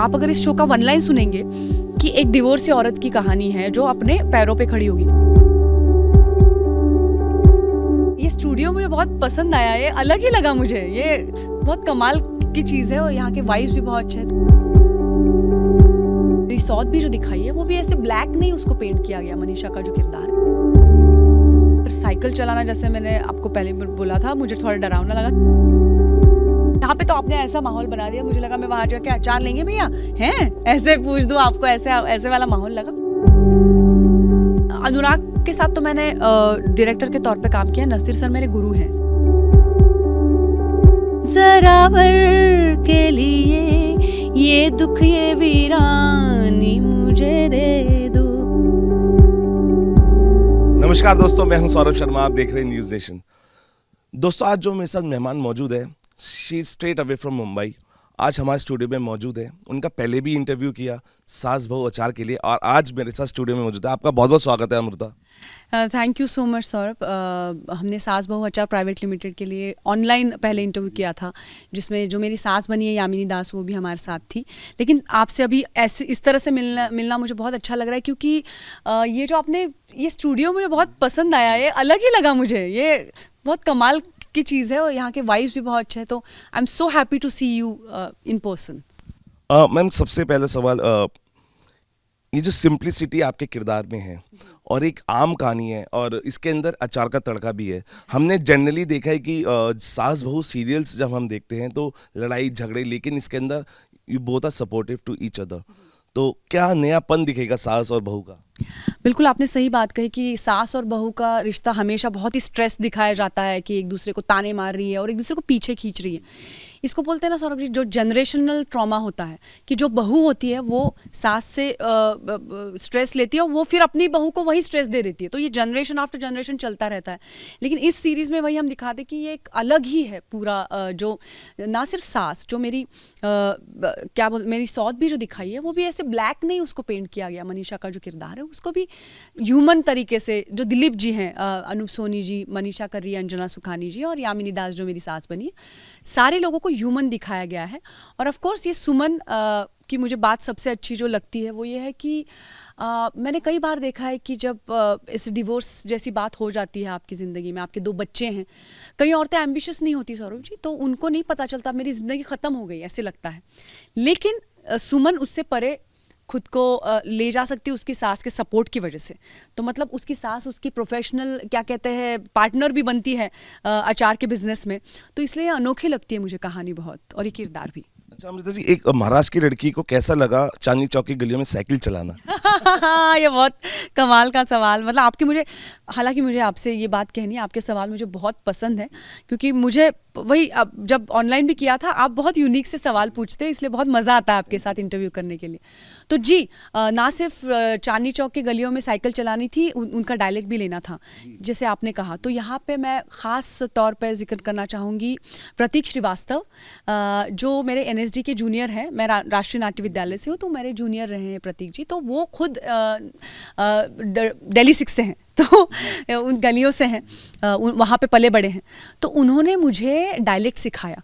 आप अगर इस शो का वन लाइन सुनेंगे कि एक डिवोर्सी औरत की कहानी है जो अपने पैरों पे खड़ी होगी। ये स्टूडियो मुझे बहुत पसंद आया, ये अलग ही लगा मुझे, ये बहुत कमाल की चीज़ है और यहाँ के वाइब्स भी बहुत अच्छे हैं। रिसोर्ट भी जो दिखाई है वो भी ऐसे ब्लैक नहीं उसको पेंट किया गया, मनीषा का जो किरदार है। साइकिल चलाना जैसे मैंने आपको पहले बोला था, मुझे थोड़ा डरावना लगा। यहाँ पे तो आपने ऐसा माहौल बना दिया, मुझे लगा मैं वहाँ जाके अचार लेंगे भैया हैं, ऐसे पूछ दूँ आपको, ऐसे वाला माहौल लगा। अनुराग के साथ तो मैंने डायरेक्टर के तौर पे काम किया। नसीर सर मेरे गुरु हैं। ज़रावर के लिए ये दुख ये वीरानी मुझे दे दो। नमस्कार दोस्तों, मैं हूं सौरभ शर्मा, आप देख रहे हैं न्यूज़ नेशन। दोस्तों, आज जो मेरे साथ मेहमान मौजूद है, she is straight away from Mumbai. आज हमारे स्टूडियो में मौजूद है। उनका पहले भी इंटरव्यू किया सास बहू अचार के लिए, और आज मेरे साथ स्टूडियो में मौजूद है। आपका बहुत बहुत स्वागत है Amrita. Thank you so much Saurabh. हमने सास बहू अचार प्राइवेट लिमिटेड के लिए ऑनलाइन पहले इंटरव्यू किया था, जिसमें जो मेरी सास बनी है यामिनी दास, वो भी हमारे साथ थी। लेकिन आपसे अभी ऐसे इस तरह से मिलना मुझे बहुत अच्छा लग रहा है, क्योंकि ये जो आपने ये स्टूडियो मुझे बहुत पसंद आया, ये अलग ही लगा मुझे, ये बहुत कमाल की चीज़ है और यहाँ के वाइब्स भी बहुत अच्छे हैं। तो I am so happy to see you in person. Ma'am, सबसे पहला सवाल, ये जो सिंप्लिसिटी आपके किरदार में है और एक आम कहानी है, और इसके अंदर अचार का तड़का भी है। हमने जनरली देखा है कि सास बहू सीरियल्स जब हम देखते हैं तो लड़ाई झगड़े, लेकिन इसके अंदर you both are supportive to each other. तो क्या नयापन दिखेगा सास और बहू का? बिल्कुल, आपने सही बात कही कि सास और बहू का रिश्ता हमेशा बहुत ही स्ट्रेस दिखाया जाता है कि एक दूसरे को ताने मार रही है और एक दूसरे को पीछे खींच रही है। इसको बोलते हैं ना सौरभ जी, जो जनरेशनल ट्रॉमा होता है, कि जो बहू होती है वो सास से स्ट्रेस लेती है और वो फिर अपनी बहू को वही स्ट्रेस दे देती है। तो ये जनरेशन आफ्टर जनरेशन चलता रहता है। लेकिन इस सीरीज़ में वही हम दिखाते कि ये एक अलग ही है पूरा, जो ना सिर्फ सास, जो मेरी मेरी सौत भी जो दिखाई है वो भी ऐसे ब्लैक नहीं उसको पेंट किया गया। मनीषा का जो किरदार है उसको भी ह्यूमन तरीके से, जो दिलीप जी हैं, अनूप सोनी जी, मनीषा कर रही है, अंजना सुखानी जी, और यामिनी दास जो मेरी सास बनी है, सारे लोगों को ह्यूमन दिखाया गया है। और ऑफ कोर्स ये सुमन की मुझे बात सबसे अच्छी जो लगती है वो ये है कि मैंने कई बार देखा है कि जब इस डिवोर्स जैसी बात हो जाती है आपकी ज़िंदगी में, आपके 2 बच्चे हैं, कई औरतें एम्बिशियस नहीं होती सौरभ जी, तो उनको नहीं पता चलता मेरी ज़िंदगी ख़त्म हो गई, ऐसे लगता है। लेकिन सुमन उससे परे खुद को ले जा सकती है उसकी सास के सपोर्ट की वजह से। तो मतलब उसकी सास उसकी प्रोफेशनल क्या कहते हैं पार्टनर भी बनती है अचार के बिजनेस में। तो इसलिए अनोखी लगती है मुझे कहानी बहुत, और ये किरदार भी। अच्छा अमृता जी, एक महाराष्ट्र की लड़की को कैसा लगा चांदनी चौक की गलियों में साइकिल चलाना? ये बहुत कमाल का सवाल। मतलब आपकी मुझे, हालांकि मुझे आपसे ये बात कहनी है, आपके सवाल मुझे बहुत पसंद है, क्योंकि मुझे वही, अब जब ऑनलाइन भी किया था, आप बहुत यूनिक से सवाल पूछते हैं, इसलिए बहुत मज़ा आता है आपके साथ इंटरव्यू करने के लिए। तो जी, ना सिर्फ चांदनी चौक की गलियों में साइकिल चलानी थी, उनका डायलेक्ट भी लेना था, जैसे आपने कहा। तो यहाँ पे मैं ख़ास तौर पे जिक्र करना चाहूँगी प्रतीक श्रीवास्तव, जो मेरे NSD के जूनियर हैं। मैं राष्ट्रीय नाट्य विद्यालय से हूँ, तो मेरे जूनियर रहे हैं प्रतीक जी। तो वो खुद दिल्ली 6 से हैं, तो उन गलियों से हैं, वहाँ पे पले बड़े हैं। तो उन्होंने मुझे डायलेक्ट सिखाया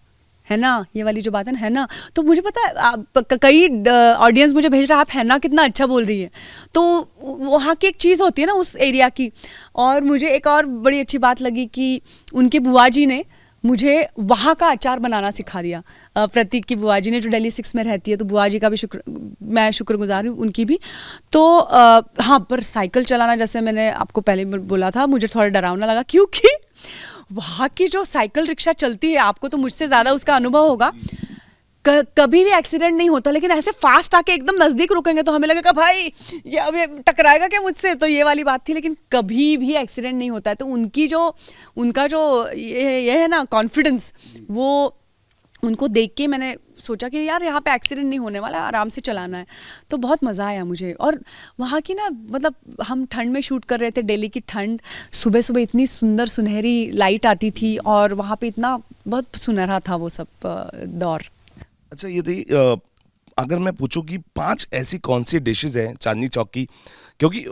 है ना, ये वाली जो बात है ना। तो मुझे पता है कई ऑडियंस मुझे भेज रहा है, आप है ना कितना अच्छा बोल रही है। तो वहाँ की एक चीज़ होती है ना उस एरिया की। और मुझे एक और बड़ी अच्छी बात लगी कि उनके बुआ जी ने मुझे वहाँ का अचार बनाना सिखा दिया। प्रतीक की बुआ जी ने, जो दिल्ली 6 में रहती है, तो बुआ जी का भी मैं शुक्रगुजार हूँ उनकी भी। तो हाँ, पर साइकिल चलाना जैसे मैंने आपको पहले बोला था, मुझे थोड़ा डरावना लगा, क्योंकि वहाँ की जो साइकिल रिक्शा चलती है, आपको तो मुझसे ज़्यादा उसका अनुभव होगा, कभी भी एक्सीडेंट नहीं होता। लेकिन ऐसे फास्ट आके एकदम नज़दीक रुकेंगे तो हमें लगेगा भाई ये अब ये टकराएगा क्या मुझसे, तो ये वाली बात थी। लेकिन कभी भी एक्सीडेंट नहीं होता है। तो उनका जो ये है ना कॉन्फिडेंस, वो उनको देख के मैंने सोचा कि यार यहाँ पे एक्सीडेंट नहीं होने वाला, आराम से चलाना है। तो बहुत मज़ा आया मुझे। और वहाँ की ना, मतलब हम ठंड में शूट कर रहे थे, दिल्ली की ठंड, सुबह सुबह इतनी सुंदर सुनहरी लाइट आती थी, और वहाँ पे इतना बहुत सुनहरा था वो सब दौर। अच्छा, ये थी, अगर मैं पूछूं कि 5 ऐसी कौन सी डिशेज हैं चांदनी चौक की, क्योंकि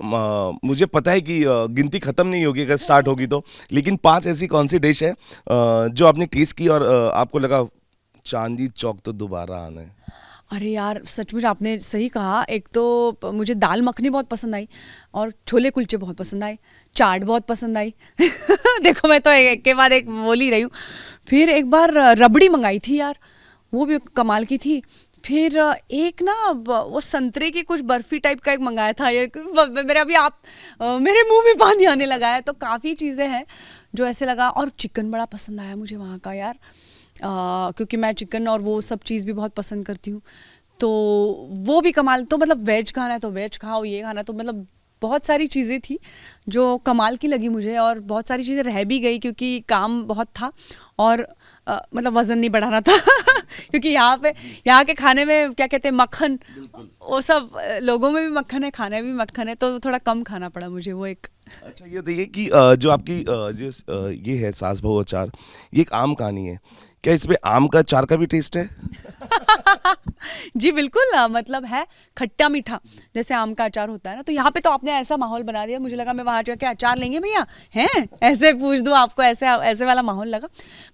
मुझे पता है कि गिनती ख़त्म नहीं होगी अगर स्टार्ट होगी तो, लेकिन 5 ऐसी कौन सी डिश है जो आपने टेस्ट की और आपको लगा चांदनी चौक तो दोबारा आना है? अरे यार सचमुच आपने सही कहा। एक तो मुझे दाल मखनी बहुत पसंद आई और छोले कुलचे बहुत पसंद आए, चाट बहुत पसंद आई। देखो मैं तो एक के बाद एक बोल ही रही हूँ। फिर एक बार रबड़ी मंगाई थी यार, वो भी कमाल की थी। फिर एक ना वो संतरे की कुछ बर्फी टाइप का एक मंगाया था। ये मेरे अभी आप मेरे मुंह में पानी आने लगा है। तो काफ़ी चीज़ें हैं जो ऐसे लगा। और चिकन बड़ा पसंद आया मुझे वहाँ का यार, क्योंकि मैं चिकन और वो सब चीज़ भी बहुत पसंद करती हूँ। तो वो भी कमाल। तो मतलब वेज खाना है तो वेज खाओ, ये खाना तो मतलब बहुत सारी चीज़ें थी जो कमाल की लगी मुझे। और बहुत सारी चीज़ें रह भी गई क्योंकि काम बहुत था और मतलब वज़न नहीं बढ़ाना था। क्योंकि यहाँ के खाने में क्या कहते हैं, मक्खन, वो सब लोगों में भी मक्खन है, खाने में भी मक्खन है, तो थोड़ा कम खाना पड़ा मुझे वो एक। अच्छा ये बताइए कि जो आपकी ये है सास बहू अचार, ये एक आम कहानी है, क्या इसमें आम का अचार का भी टेस्ट है? जी बिल्कुल, मतलब है खट्टा मीठा, जैसे आम का अचार होता है ना। तो यहाँ पे तो आपने ऐसा माहौल बना दिया, मुझे लगा मैं वहाँ जाके अचार लेंगे भैया हैं, ऐसे पूछ दूँ आपको, ऐसे ऐसे वाला माहौल लगा।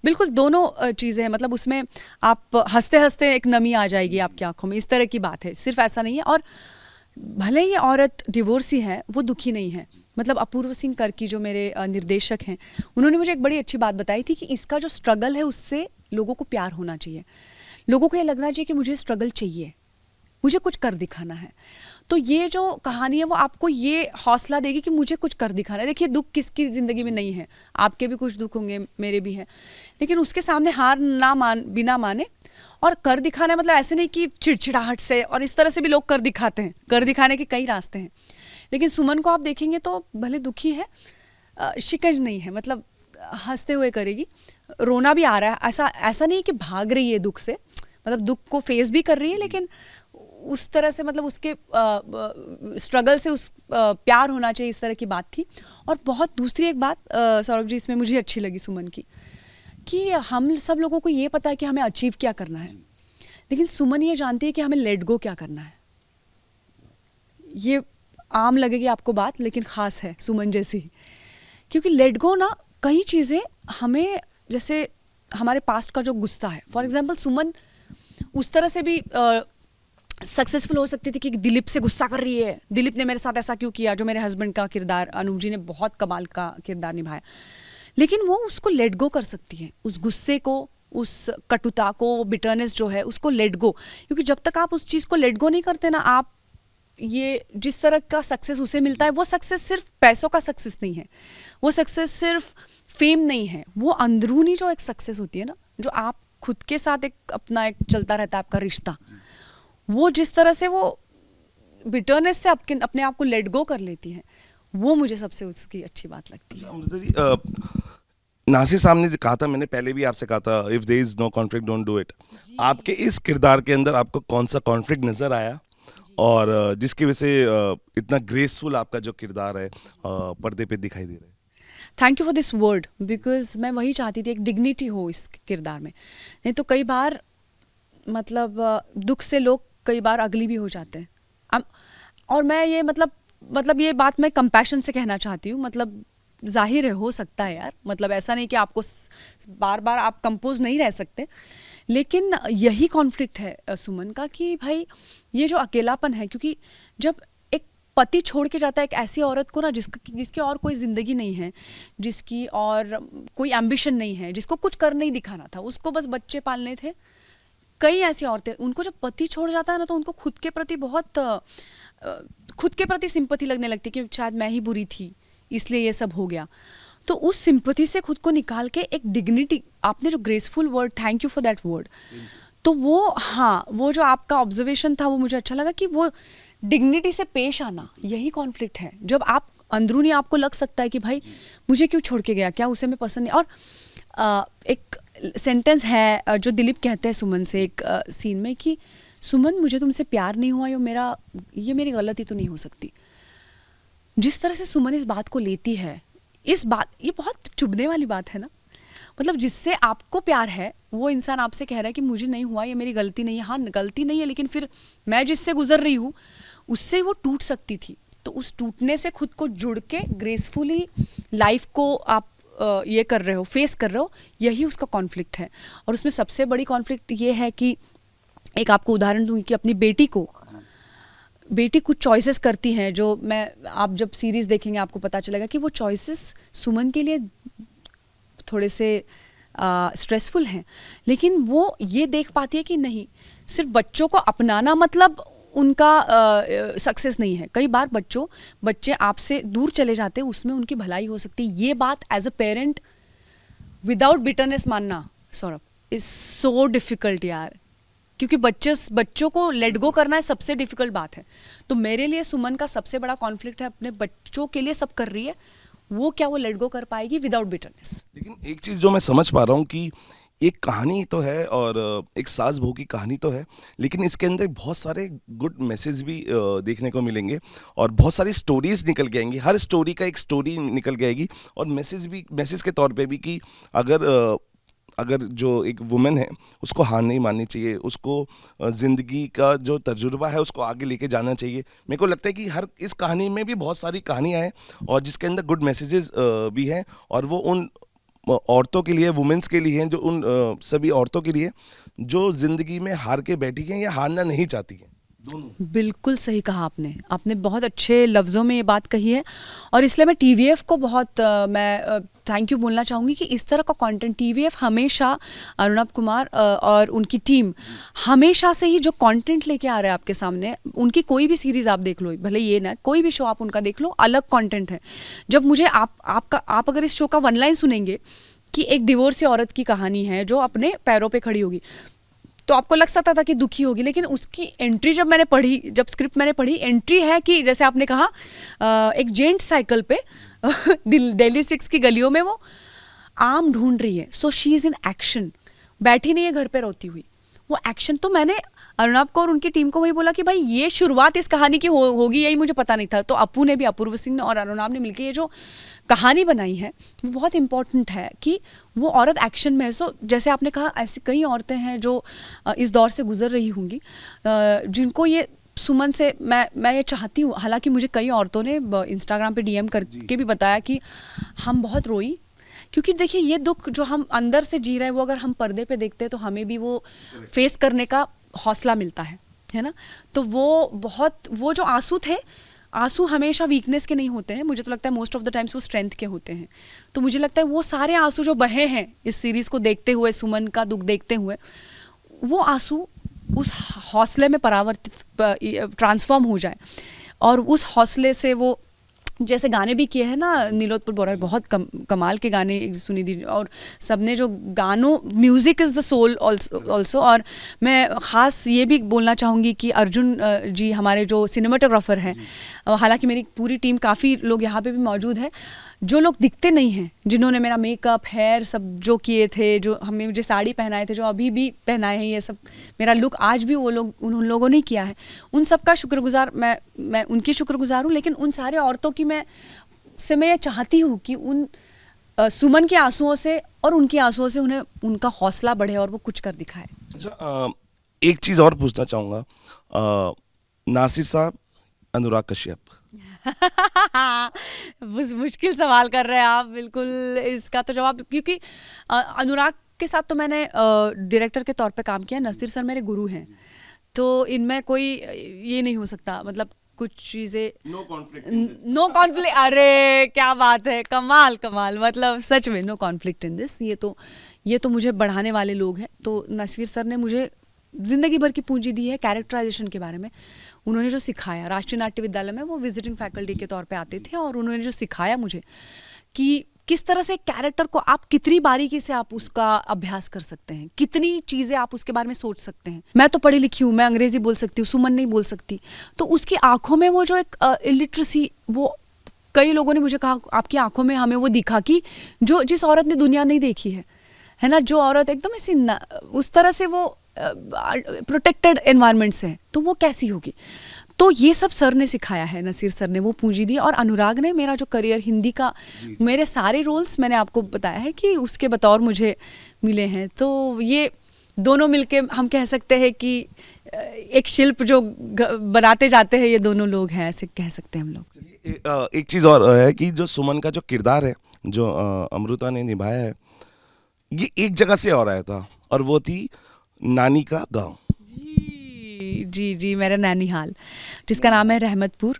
बिल्कुल दोनों चीज़ें हैं, मतलब उसमें आप हंसते हंसते एक नमी आ जाएगी आपकी आंखों में, इस तरह की बात है, सिर्फ ऐसा नहीं है। और भले ही औरत डिवोर्सी है, वो दुखी नहीं है। मतलब अपूर्व सिंह कर्की जो मेरे निर्देशक हैं, उन्होंने मुझे एक बड़ी अच्छी बात बताई थी कि इसका जो स्ट्रगल है उससे लोगों को प्यार होना चाहिए, लोगों को ये लगना चाहिए कि मुझे स्ट्रगल चाहिए, मुझे कुछ कर दिखाना है। तो ये जो कहानी है वो आपको ये हौसला देगी कि मुझे कुछ कर दिखाना है। देखिए दुख किसकी ज़िंदगी में नहीं है, आपके भी कुछ दुख होंगे, मेरे भी हैं, लेकिन उसके सामने हार ना बिना माने और कर दिखाना है। मतलब ऐसे नहीं कि चिड़चिड़ाहट से, और इस तरह से भी लोग कर दिखाते हैं, कर दिखाने के कई रास्ते हैं। लेकिन सुमन को आप देखेंगे तो भले दुखी है, शिकंज नहीं है, मतलब हंसते हुए करेगी। रोना भी आ रहा है, ऐसा नहीं कि भाग रही है दुख से, मतलब दुख को फेस भी कर रही है, लेकिन उस तरह से मतलब उसके स्ट्रगल से उस प्यार होना चाहिए, इस तरह की बात थी। और बहुत दूसरी एक बात सौरभ जी इसमें मुझे अच्छी लगी सुमन की, कि हम सब लोगों को ये पता है कि हमें अचीव क्या करना है, लेकिन सुमन ये जानती है कि हमें लेट गो क्या करना है। ये आम लगेगी आपको बात, लेकिन ख़ास है सुमन जैसी, क्योंकि लेट गो ना कई चीज़ें हमें, जैसे हमारे पास्ट का जो गुस्सा है, फॉर एग्जांपल सुमन उस तरह से भी सक्सेसफुल हो सकती थी कि दिलीप से गुस्सा कर रही है, दिलीप ने मेरे साथ ऐसा क्यों किया, जो मेरे हस्बैंड का किरदार अनूप जी ने बहुत कमाल का किरदार निभाया। लेकिन वो उसको लेट गो कर सकती है, उस गुस्से को, उस कटुता को, बिटरनेस जो है उसको लेट गो। क्योंकि जब तक आप उस चीज़ को लेट गो नहीं करते ना, आप ये जिस तरह का सक्सेस उसे मिलता है, वो सक्सेस सिर्फ पैसों का सक्सेस नहीं है, वो सक्सेस सिर्फ फेम नहीं है, वो अंदरूनी जो एक सक्सेस होती है ना, जो आप खुद के साथ एक अपना एक चलता रहता है आपका रिश्ता, वो जिस तरह से वो बिटरनेस से अपने आप को लेट गो कर लेती है, वो मुझे सबसे उसकी अच्छी बात लगती है। अमृता जी, नासिर साहब ने कहा था, मैंने पहले भी आपसे कहा था, if there is no conflict don't do it. आपके इस किरदार के अंदर आपको कौन सा कॉन्फ्लिक्ट नजर आया, और जिसकी वजह से इतना ग्रेसफुल आपका जो किरदार है पर्दे पे दिखाई दे रहा है? Thank you for this word, because मैं वही चाहती थी, एक डिग्निटी हो इस किरदार में। नहीं तो कई बार मतलब दुख से लोग कई बार अगली भी हो जाते हैं। और मैं ये मतलब ये बात मैं कंपैशन से कहना चाहती हूँ। मतलब जाहिर है, हो सकता है यार, मतलब ऐसा नहीं कि आपको बार बार आप कंपोज नहीं रह सकते, लेकिन यही कॉन्फ्लिक्ट है सुमन का, कि भाई ये जो अकेलापन है, क्योंकि जब एक पति छोड़ के जाता है एक ऐसी औरत को ना, जिसकी और कोई ज़िंदगी नहीं है, जिसकी और कोई एम्बिशन नहीं है, जिसको कुछ कर नहीं दिखाना था, उसको बस बच्चे पालने थे। कई ऐसी औरतें, उनको जब पति छोड़ जाता है ना, तो उनको खुद के प्रति बहुत खुद के प्रति सिंपैथी लगने लगती है कि शायद मैं ही बुरी थी इसलिए ये सब हो गया। तो उस सिंपैथी से खुद को निकाल के एक डिग्निटी, आपने जो graceful word, thank you for that word, तो वो, हाँ, वो जो आपका ऑब्जर्वेशन था वो मुझे अच्छा लगा, कि वो डिग्निटी से पेश आना, यही कॉन्फ्लिक्ट है। जब आप अंदरूनी आपको लग सकता है कि भाई मुझे क्यों छोड़ के गया, क्या उसे मैं पसंद नहीं। और एक सेंटेंस है जो दिलीप कहते हैं सुमन से एक सीन में, कि सुमन मुझे तुमसे प्यार नहीं हुआ, ये मेरी गलती तो नहीं हो सकती। जिस तरह से सुमन इस बात को लेती है, ये बहुत चुभने वाली बात है ना। मतलब जिससे आपको प्यार है, वो इंसान आपसे कह रहा है कि मुझे नहीं हुआ, ये मेरी गलती नहीं है। हाँ, गलती नहीं है, लेकिन फिर मैं जिससे गुजर रही हूँ उससे वो टूट सकती थी। तो उस टूटने से खुद को जुड़ के ग्रेसफुली लाइफ को आप ये कर रहे हो, फेस कर रहे हो, यही उसका कॉन्फ्लिक्ट है। और उसमें सबसे बड़ी कॉन्फ्लिक्ट ये है कि एक आपको उदाहरण दूंगी कि अपनी बेटी कुछ चॉइसेस करती हैं जो मैं, आप जब सीरीज़ देखेंगे आपको पता चलेगा कि वो चॉइसेस सुमन के लिए थोड़े से स्ट्रेसफुल हैं, लेकिन वो ये देख पाती है कि नहीं, सिर्फ बच्चों को अपनाना मतलब उनका सक्सेस नहीं है। कई बार बच्चे आपसे दूर चले जाते हैं, उसमें उनकी भलाई हो सकती है। ये बात as a parent without bitterness मानना सौरभ इज सो डिफिकल्ट यार, क्योंकि बच्चों को लेट गो करना है सबसे डिफिकल्ट बात है। तो मेरे लिए सुमन का सबसे बड़ा कॉन्फ्लिक्ट है, अपने बच्चों के लिए सब कर रही है, वो क्या वो लेट गो कर पाएगी विदाउट बिटरनेस। लेकिन एक चीज़ जो मैं समझ पा रहा हूँ कि एक कहानी तो है और एक सास बहू की कहानी तो है, लेकिन इसके अंदर बहुत सारे गुड मैसेज भी देखने को मिलेंगे और बहुत सारी स्टोरीज निकल के आएंगी। हर स्टोरी का एक स्टोरी निकल के आएगी और मैसेज के तौर पे भी कि अगर जो एक वुमेन है उसको हार नहीं माननी चाहिए, उसको ज़िंदगी का जो तजुर्बा है उसको आगे लेके जाना चाहिए। मेरे को लगता है कि हर इस कहानी में भी बहुत सारी कहानियाँ हैं और जिसके अंदर गुड मैसेजेस भी हैं और वो उन औरतों के लिए, वुमेन्स के लिए हैं, जो उन सभी औरतों के लिए जो ज़िंदगी में हार के बैठी हैं या हारना नहीं चाहती हैं। दोनों बिल्कुल सही कहा आपने बहुत अच्छे लफ्ज़ों में ये बात कही है और इसलिए मैं टीवीएफ को बहुत मैं थैंक यू बोलना चाहूँगी कि इस तरह का कंटेंट टीवीएफ हमेशा, अरुणव कुमार और उनकी टीम हमेशा से ही जो कंटेंट लेके आ रहे हैं आपके सामने, उनकी कोई भी सीरीज़ आप देख लो, भले ये ना कोई भी शो आप उनका देख लो, अलग कंटेंट है। जब मुझे आप अगर इस शो का वन लाइन सुनेंगे कि एक डिवोर्सी औरत की कहानी है जो अपने पैरों पे खड़ी होगी, तो आपको लग सकता था कि दुखी होगी, लेकिन उसकी एंट्री जब स्क्रिप्ट मैंने पढ़ी, एंट्री है कि जैसे आपने कहा एक जेंट साइकिल पे दिल्ली 6 की गलियों में वो आम ढूंढ रही है। So she is in action, बैठी नहीं है घर पे रोती हुई, वो एक्शन। तो मैंने अरुणव को और उनकी टीम को वही बोला कि भाई ये शुरुआत इस कहानी की होगी, यही मुझे पता नहीं था। तो अपू ने भी, अपूर्व सिंह ने और अरुणव ने मिलकर ये जो कहानी बनाई है वो बहुत इंपॉर्टेंट है कि वो औरत एक्शन में है। सो जैसे आपने कहा, ऐसी कई औरतें हैं जो इस दौर से गुजर रही होंगी, जिनको ये सुमन से मैं ये चाहती हूँ। हालांकि मुझे कई औरतों ने इंस्टाग्राम पे डीएम करके भी बताया कि हम बहुत रोई, क्योंकि देखिए ये दुख जो हम अंदर से जी रहे हैं वो अगर हम पर्दे पे देखते हैं तो हमें भी वो फेस करने का हौसला मिलता है ना। तो वो जो आंसू थे, आंसू हमेशा वीकनेस के नहीं होते हैं, मुझे तो लगता है मोस्ट ऑफ द टाइम्स वो स्ट्रेंथ के होते हैं। तो मुझे लगता है वो सारे आंसू जो बहे हैं इस सीरीज़ को देखते हुए, सुमन का दुख देखते हुए, वो आंसू उस हौसले में परावर्तित ट्रांसफॉर्म हो जाए और उस हौसले से वो, जैसे गाने भी किए हैं ना नीलोत्पल बोरा, बहुत कमाल के गाने सुनिधि और सबने जो गानों, music is the soul also. और मैं ख़ास ये भी बोलना चाहूँगी कि अर्जुन जी हमारे जो सिनेमाटोग्राफर हैं, हालांकि मेरी पूरी टीम, काफ़ी लोग यहाँ पे भी मौजूद है जो लोग दिखते नहीं हैं, जिन्होंने मेरा मेकअप, हेयर सब जो किए थे, जो मुझे साड़ी पहनाए थे, जो अभी भी पहनाए हैं, ये सब मेरा लुक आज भी वो लोग, उन लोगों ने किया है। उन सब का शुक्रगुजार, मैं उनकी शुक्रगुजार हूँ। लेकिन उन सारे औरतों की मैं ये चाहती हूँ कि उन सुमन के आंसुओं से और उनके आंसुओं से उन्हें उनका हौसला बढ़े और वो कुछ कर दिखाए। अच्छा, एक चीज़ और पूछना चाहूँगा, नासिर साहब, अनुराग कश्यप। मुश्किल सवाल कर रहे हैं आप, बिल्कुल इसका तो जवाब, क्योंकि अनुराग के साथ तो मैंने डायरेक्टर के तौर पे काम किया, नसीर सर मेरे गुरु हैं, तो इनमें कोई ये नहीं हो सकता, मतलब कुछ चीज़ें नो कॉन्फ्लिक्ट। अरे क्या बात है, कमाल, मतलब सच में नो कॉन्फ्लिक्ट इन दिस। ये तो मुझे बढ़ाने वाले लोग हैं। तो नसीर सर ने मुझे ज़िंदगी भर की पूंजी दी है कैरेक्टराइजेशन के बारे में। उन्होंने जो सिखाया, राष्ट्रीय नाट्य विद्यालय में वो विजिटिंग फैकल्टी के तौर पे आते थे और उन्होंने जो सिखाया मुझे कि किस तरह से कैरेक्टर को आप कितनी बारीकी से आप उसका अभ्यास कर सकते हैं, कितनी चीज़ें आप उसके बारे में सोच सकते हैं। मैं तो पढ़ी लिखी हूँ, मैं अंग्रेजी बोल सकती हूँ, सुमन नहीं बोल सकती। तो उसकी आंखों में वो जो एक इलिटरेसी, वो कई लोगों ने मुझे कहा आपकी आंखों में हमें वो दिखा कि जिस औरत ने दुनिया नहीं देखी है ना, जो औरत एकदम ऐसी उस तरह से वो प्रोटेक्टेड एनवायरनमेंट से है, तो वो कैसी होगी। तो ये सब सर ने सिखाया है, नसीर सर ने वो पूंजी दी। और अनुराग ने मेरा जो करियर हिंदी का, मेरे सारे रोल्स मैंने आपको बताया है कि उसके बतौर मुझे मिले हैं। तो ये दोनों मिलके हम कह सकते हैं कि एक शिल्प जो बनाते जाते हैं, ये दोनों लोग हैं, ऐसे कह सकते हैं हम लोग। एक चीज़ और है कि जो सुमन का जो किरदार है, जो अमृता ने निभाया है, ये एक जगह से और आया था और वो थी नानी का गाँव। जी मेरा नैनीहाल, जिसका नाम है रहमतपुर।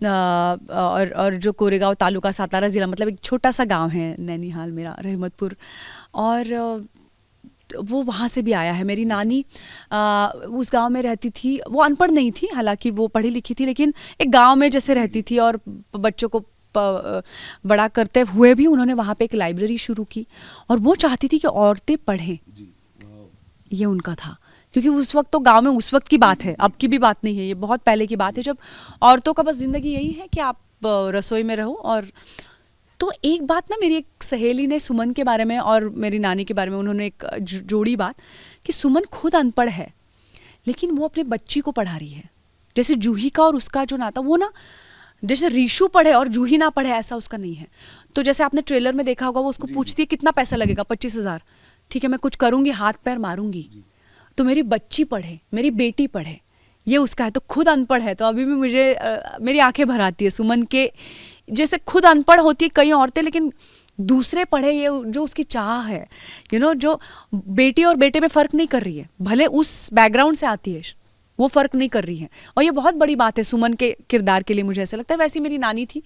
और जो कोरेगांव तालुका सातारा ज़िला, मतलब एक छोटा सा गांव है नैनीहाल मेरा, रहमतपुर। और वो वहाँ से भी आया है। मेरी नानी उस गांव में रहती थी। वो अनपढ़ नहीं थी, हालांकि वो पढ़ी लिखी थी, लेकिन एक गांव में जैसे रहती थी, और बच्चों को बड़ा करते हुए भी उन्होंने वहाँ पे एक लाइब्रेरी शुरू की, और वो चाहती थी कि औरतें पढ़ें। ये उनका था, क्योंकि उस वक्त तो गांव में, उस वक्त की बात है, अब की भी बात नहीं है, ये बहुत पहले की बात है, जब औरतों का बस ज़िंदगी यही है कि आप रसोई में रहो। और तो एक बात ना, मेरी एक सहेली ने सुमन के बारे में और मेरी नानी के बारे में उन्होंने एक जोड़ी बात, कि सुमन खुद अनपढ़ है, लेकिन वो अपने बच्ची को पढ़ा रही है। जैसे जूही का और उसका जो नाता, वो ना जैसे रीशु पढ़े और जूही ना पढ़े, ऐसा उसका नहीं है। तो जैसे आपने ट्रेलर में देखा होगा, वो उसको पूछती है कितना पैसा लगेगा, 25,000। ठीक है, मैं कुछ करूँगी, हाथ पैर मारूंगी, तो मेरी बच्ची पढ़े, मेरी बेटी पढ़े, ये उसका है। तो खुद अनपढ़ है, तो अभी भी मुझे मेरी आंखें भर आती है सुमन के, जैसे खुद अनपढ़ होती है कई औरतें, लेकिन दूसरे पढ़े, ये जो उसकी चाह है, जो बेटी और बेटे में फ़र्क नहीं कर रही है, भले उस बैकग्राउंड से आती है, वो फ़र्क नहीं कर रही है। और ये बहुत बड़ी बात है सुमन के किरदार के लिए, मुझे ऐसा लगता है। वैसी मेरी नानी थी,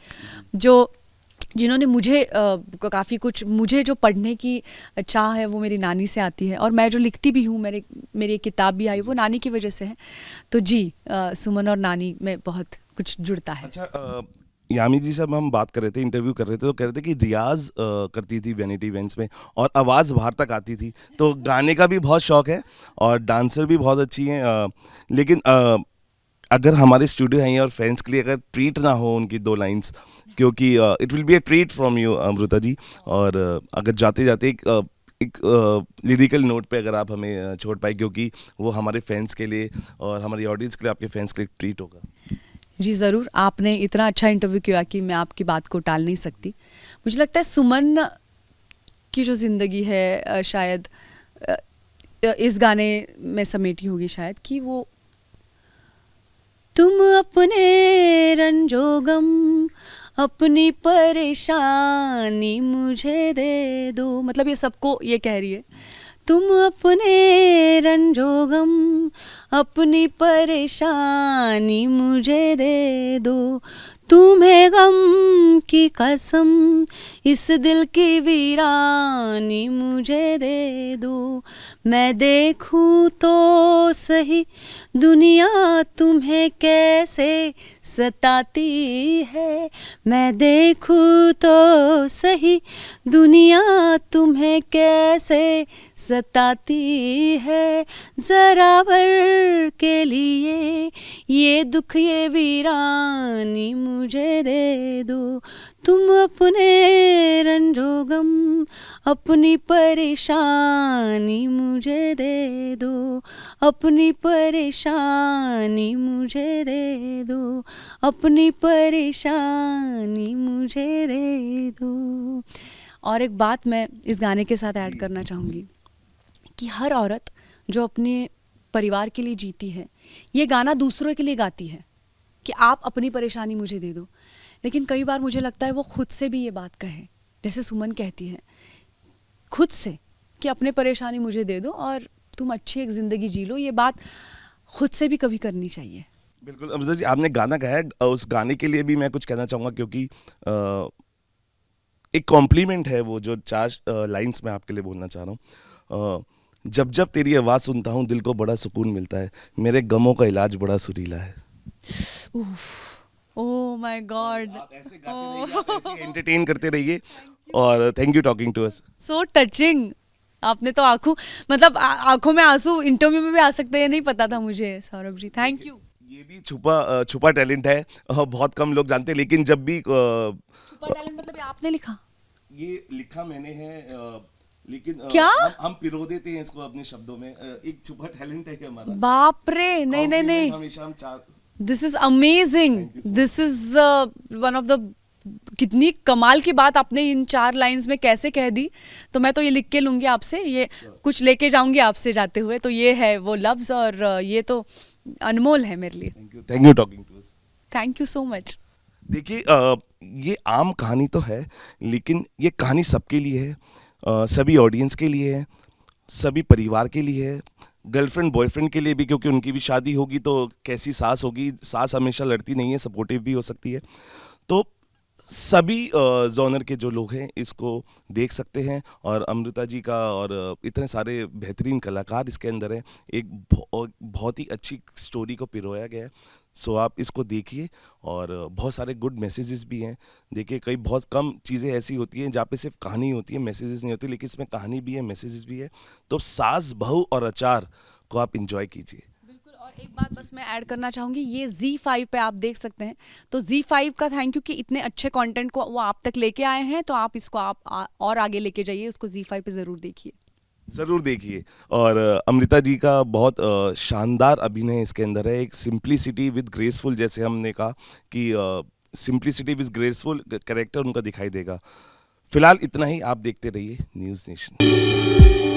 जिन्होंने मुझे काफ़ी कुछ, मुझे जो पढ़ने की चाह है वो मेरी नानी से आती है, और मैं जो लिखती भी हूँ, मेरी एक किताब भी आई, वो नानी की वजह से है। तो जी, सुमन और नानी में बहुत कुछ जुड़ता है। अच्छा, यामी जी से हम बात कर रहे थे, इंटरव्यू कर रहे थे, तो कह रहे थे कि रियाज करती थी वैनिटी इवेंट्स में, और आवाज़ बाहर तक आती थी। तो गाने का भी बहुत शौक है, और डांसर भी बहुत अच्छी हैं। लेकिन अगर हमारे स्टूडियो हैं और फैंस के लिए अगर ट्रीट ना हो उनकी 2 लाइंस, क्योंकि it will be a treat from you Amrita ji. और अगर जाते जाते एक लिरिकल नोट पे अगर आप हमें छोड़ पाए, क्योंकि वो हमारे फैंस के लिए और हमारी ऑडियंस के लिए, आपके फैंस के लिए ट्रीट होगा। जी ज़रूर, आपने इतना अच्छा इंटरव्यू किया कि मैं आपकी बात को टाल नहीं सकती। मुझे लगता है सुमन की जो ज़िंदगी है, शायद इस गाने में समेटी होगी शायद, कि वो तुम अपने रंजोगम, अपनी परेशानी मुझे दे दो, मतलब ये सबको ये कह रही है, तुम अपने रंजोगम, अपनी परेशानी मुझे दे दो, तुम्हें गम की कसम, इस दिल की वीरानी मुझे दे दो, मैं देखूं तो सही दुनिया तुम्हें कैसे सताती है, मैं देखूं तो सही दुनिया तुम्हें कैसे सताती है, ज़रावर के लिए ये दुख ये वीरानी मुझे दे दो, तुम अपने रंजोगम, अपनी परेशानी मुझे दे दो, अपनी परेशानी मुझे दे दो, अपनी परेशानी मुझे दे दो। और एक बात मैं इस गाने के साथ ऐड करना चाहूँगी, कि हर औरत जो अपने परिवार के लिए जीती है, ये गाना दूसरों के लिए गाती है कि आप अपनी परेशानी मुझे दे दो, लेकिन कई बार मुझे लगता है वो खुद से भी ये बात कहे, जैसे सुमन कहती है खुद से, कि अपने परेशानी मुझे दे दो और तुम अच्छी एक ज़िंदगी जी लो, ये बात खुद से भी कभी करनी चाहिए। बिल्कुल अमृता जी, आपने गाना गाया है, उस गाने के लिए भी मैं कुछ कहना चाहूँगा, क्योंकि एक कॉम्प्लीमेंट है वो जो 4 लाइंस मैं आपके लिए बोलना चाह रहा हूँ। जब जब तेरी आवाज़ सुनता हूँ दिल को बड़ा सुकून मिलता है, मेरे गमों का इलाज बड़ा सुरीला है। ओह माय गॉड, आप ऐसे गाते रहिए, आप ऐसे एंटरटेन करते रहिए, और thank you talking to us. So touching. आपने तो आंखों में आंसू इंटरव्यू में भी आ सकते हैं, नहीं पता था मुझे सौरभ जी, थैंक यू। ये भी छुपा टैलेंट है, बहुत कम लोग जानते हैं, लेकिन जब भी छुपा टैलेंट मतलब ये आपने लिखा? ये लिखा मैंने है, लेकिन क्या? हम पिरो देते हैं इसको अपने शब्दों में। एक छुपा टैलेंट है हमारा। बाप रे, नहीं नहीं नहीं, हमेशा हम 4 this is amazing, this is one of the, कितनी कमाल की बात आपने इन 4 लाइंस में कैसे कह दी। तो मैं तो ये लिख के लूंगी आपसे, ये कुछ लेके जाऊंगी आपसे जाते हुए, तो ये है वो लफ्ज, और ये तो अनमोल है मेरे लिए। Thank you talking to us. Thank you so much. देखिए, ये आम कहानी तो है, लेकिन ये कहानी सबके लिए है, सभी ऑडियंस के लिए है, सभी परिवार के लिए है, गर्लफ्रेंड बॉयफ्रेंड के लिए भी, क्योंकि उनकी भी शादी होगी तो कैसी सास होगी, सास हमेशा लड़ती नहीं है, सपोर्टिव भी हो सकती है। तो सभी जॉनर के जो लोग हैं इसको देख सकते हैं, और अमृता जी का और इतने सारे बेहतरीन कलाकार इसके अंदर हैं, एक बहुत ही अच्छी स्टोरी को पिरोया गया है। सो आप इसको देखिए, और बहुत सारे गुड मैसेजेस भी हैं। देखिए, कई बहुत कम चीज़ें ऐसी होती हैं जहाँ पे सिर्फ कहानी होती है, मैसेजेस नहीं होती, लेकिन इसमें कहानी भी है, मैसेजेस भी है। तो सास बहू और अचार को आप इंजॉय कीजिए। बिल्कुल। और एक बात बस मैं ऐड करना चाहूँगी, ये Z5 पे आप देख सकते हैं। तो Z5 का थैंक यू कि इतने अच्छे कंटेंट को वो आप तक लेके आए हैं, तो आप इसको और आगे लेके जाइए, उसको Z5 पे ज़रूर देखिए। ज़रूर देखिए। और अमृता जी का बहुत शानदार अभिनय इसके अंदर है। एक सिंप्लिसिटी विद ग्रेसफुल, जैसे हमने कहा कि सिंप्लिसिटी विद ग्रेसफुल कैरेक्टर उनका दिखाई देगा। फिलहाल इतना ही, आप देखते रहिए न्यूज़ नेशन।